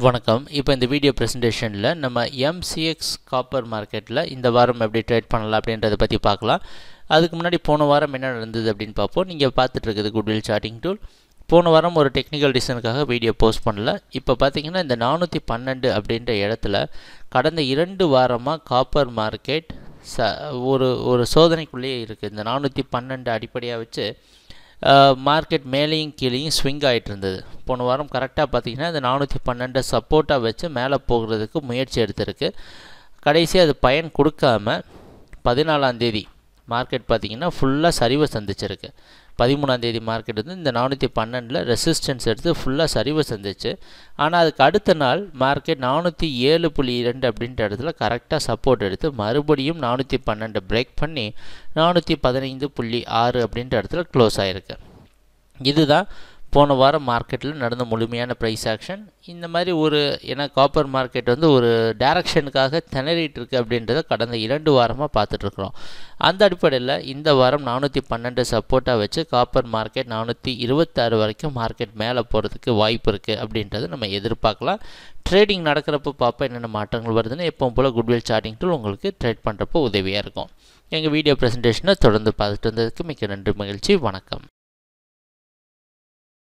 வணக்கம். இப்போ இந்த வீடியோ பிரசன்டேஷனில் நம்ம MCX காப்பர் மார்க்கெட்டில் இந்த வாரம் எப்படி ட்ரேட் பண்ணலாம் அப்படின்றத பற்றி பார்க்கலாம். அதுக்கு முன்னாடி போன வாரம் என்ன நடந்தது அப்படின்னு பார்ப்போம். நீங்கள் பார்த்துட்டு இருக்குது குட்வில் சார்ட்டிங் டூல். போன வாரம் ஒரு டெக்னிக்கல் ரீசனுக்காக வீடியோ போஸ்ட் பண்ணல. இப்போ பார்த்தீங்கன்னா இந்த 412 அப்படின்ற இடத்துல கடந்த 2 வாரமாக காப்பர் மார்க்கெட் ஒரு சோதனைக்குள்ளேயே இருக்குது. இந்த 412 அடிப்படையாக வச்சு மார்க்கெட் மேலேயும் கீழேயும் ஸ்விங் ஆகிட்டு இருந்தது. போன வாரம் கரெக்டாக பார்த்தீங்கன்னா இந்த 412 சப்போர்ட்டாக வச்சு மேலே போகிறதுக்கு முயற்சி எடுத்திருக்கு. கடைசியாக அது பயன் கொடுக்காம 14ஆம் தேதி மார்க்கெட் பார்த்திங்கன்னா ஃபுல்லாக சரிவை சந்திச்சிருக்கு. 13ஆம் தேதி மார்க்கெட் வந்து இந்த 412 ரெசிஸ்டன்ஸ் எடுத்து ஃபுல்லாக சரிவை சந்திச்சு. ஆனால் அதுக்கு அடுத்த நாள் மார்க்கெட் 407.2 அப்படின்ற இடத்துல கரெக்டாக சப்போர்ட் எடுத்து மறுபடியும் 412 பிரேக் பண்ணி 415.6 அப்படின்ற இடத்துல க்ளோஸ் ஆகிருக்கு. இதுதான் போன வாரம் மார்க்கெட்டில் நடந்த முழுமையான ப்ரைஸ் ஆக்ஷன். இந்த மாதிரி ஏன்னா காப்பர் மார்க்கெட் வந்து ஒரு டைரக்ஷனுக்காக திணறிட்டு இருக்குது அப்படின்றத கடந்த 2 வாரமாக பார்த்துட்ருக்குறோம். அந்த அடிப்படையில் இந்த வாரம் 412 சப்போர்ட்டாக வச்சு காப்பர் மார்க்கெட் 426 வரைக்கும் மார்க்கெட் மேலே போகிறதுக்கு வாய்ப்பு இருக்குது அப்படின்றத நம்ம எதிர்பார்க்கலாம். ட்ரேடிங் நடக்கிறப்போ பார்ப்போம் என்னென்ன மாற்றங்கள் வருதுன்னு. எப்பவும் போல் குட்வில் சார்ட்டிங் டூல் உங்களுக்கு ட்ரேட் பண்ணுறப்போ உதவியாக இருக்கும். எங்கள் வீடியோ ப்ரெசன்டேஷனை தொடர்ந்து பார்த்துட்டு வந்ததுக்கு மிக்க நன்றி, மகிழ்ச்சி, வணக்கம்.